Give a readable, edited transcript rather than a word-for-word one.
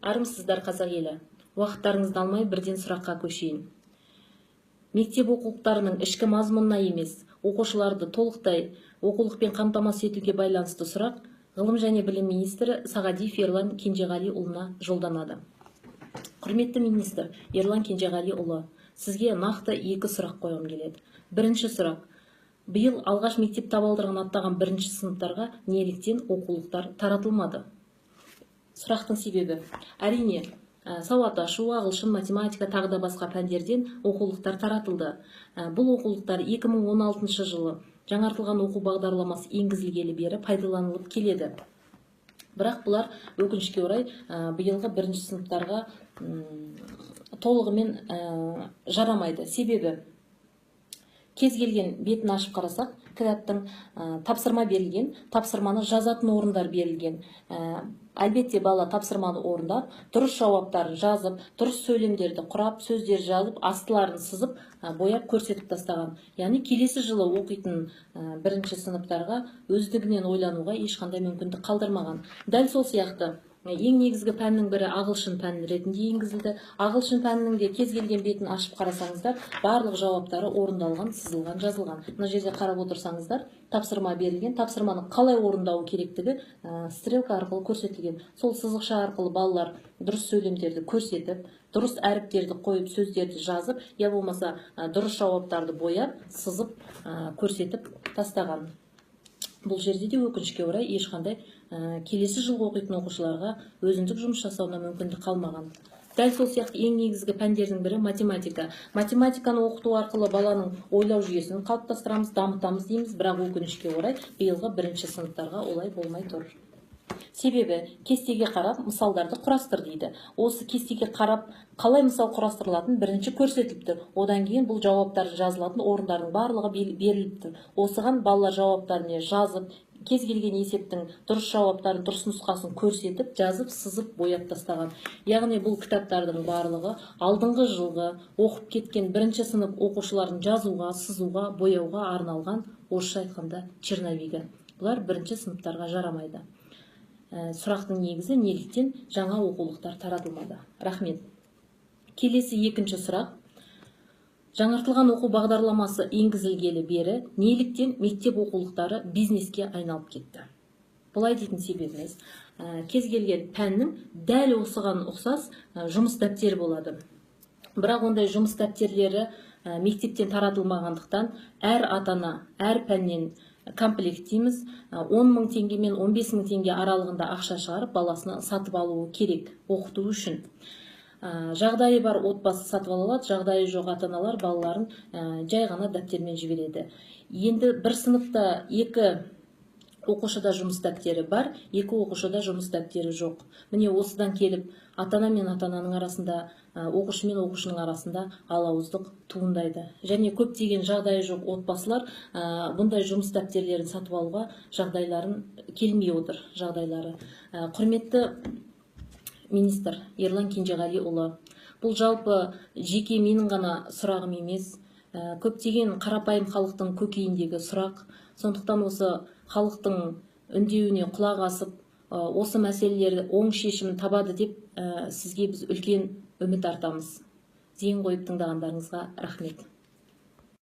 Армысыздар қазақ елі. Уақыттарыңызды алмай бірден сұраққа көшейін. Мектеп оқулықтарының ішкі мазмұнына емес, оқушыларды толықтай оқулықпен қамтамасыз етуге байланысты сұрақ Ғылым және білім министрі Сағадиев Ерлан Кенжеғалиұлына жолданады. Құрметті министр Ерлан Кенжеғалиұлы, сізге нақты екі сұрақ қойғым келеді. Бірінші сұрақ. Биыл алғаш мектеп табалдырығын аттаған бірінші сыныптарға неліктен оқулықтар таратылмады? Сұрақтың себебі, әрине, сауат ашу, ағылшын, математика, тағы да басқа пәндерден оқулықтар таратылды. Бұл оқулықтар 2016 жылы жаңартылған оқу бағдарламасы енгізілгелі бері пайдаланылып келеді. Бірақ бұлар өкінішке орай биылғы бірінші сыныптарға толығымен жарамайды. Себебі, кез келген бетін ашып қарасақ, кітаптың тапсырма берілген, тапсырманы жазатын орындар берілген. Әлбетте бала тапсырманы орындап, дұрыс жауаптарын жазып, дұрыс сөйлемдерді құрап, сөздер жазып, астыларын сызып, бояп көрсетіп тастаған. Яғни келесі жылы оқитын бірінші сыныптарға өздігінен ойлануға ешқандай мүмкіндік қалдырмаған. Дәл сол сияқты ең негізгі пәннің бірі ағылшын пәні ретінде енгізілді. Ағылшын пәнінің де кез келген бетін ашып қарасаңыздар, барлық жауаптары орындалған, сызылған, жазылған. Мына жерде қарап отырсаңыздар, тапсырма берілген, тапсырманы қалай орындау керектігі стрелка арқылы көрсетілген. Сол сызықша арқылы балалар дұрыс сөйлемдерді көрсетіп, дұрыс әріптерді қойып, сөздерді жазып, я болмаса дұрыс жауаптарды бояп, сызып, көрсетіп тастаған. Бұл жерде де өкінішке орай ешқандай келесі жылғы оқитын оқушыларға өзіндік жұмыс жасауына мүмкіндік қалмаған. Дәл сол сияқты ең негізгі пәндердің бірі математика. Математиканы оқыту арқылы баланың ойлау жүйесін қалыптастырамыз, дамытамыз дейміз, бірақ өкінішке орай биылғы бірінші сыныптарға олай болмай тұр. Себебі, кестеге қарап, мысалдарды құрастыр дейді. Осы кестеге қарап, қалай мысал құрастырылатын бірінші көрсетіліпті. Одан кейін бұл жауаптар жазылатын орындардың барлығы беріліпті. Осыған балалар жауаптарын жазып, кез келген есептің дұрыс жауаптарын, дұрыс нұсқасын көрсетіп, жазып, сызып, бояп тастаған. Яғни бұл кітаптардың барлығы алдыңғы жылғы оқып кеткен бірінші сынып оқушыларын жазуға, сызуға, бояуға арналған, орысша айтқанда черновигі. Бұлар бірінші сыныптарға жарамайды. Сұрақтың негізі неліктен жаңа оқулықтар таратылмады? Рахмет. Келесі екінші сұрақ. Жаңартылған оқу бағдарламасы енгізілгелі бері неліктен мектеп оқулықтары бизнеске айналып кетті? Бұлай дейтін себебіміз, кез келген пәннің дәл осыған ұқсас жұмыс дәптері болады. Бірақ ондай жұмыс дәптерлері мектептен таратылмағандықтан әр ата-ана, әр пәннен комплект дейміз, 10 мың теңге мен 15 мың теңге аралығында ақша шығарып, баласына сатып алуы керек оқыту үшін. Жағдайы бар отбасы сатып алады, жағдайы жоқ ата-аналар балаларын жай ғана дәптермен жібереді. Енді бір сыныпта екі оқушыда жұмыс дәптері бар, екі оқушыда жұмыс дәптері жоқ. Міне осыдан келіп, ата-ана мен ата-ананың арасында, оқушы мен оқушының арасында алауыздық туындайды. Және көптеген жағдайы жоқ отбасылар бұндай жұмыс дәптерлерін сатып алуға жағдайларын келмей отыр, жағдайлары. Құрметті министр Ерлан Кенжеғалиұлы, бұл жалпы жеке менің ғана сұрағым емес, көптеген қарапайым халықтың көкейіндегі сұрақ. Сондықтан осы халықтың үндеуіне құлақ асып, осы мәселелерді оң шешімін табады деп сізге біз үлкен үміт артамыз. Зейін қойып тыңдағандарыңызға рахмет.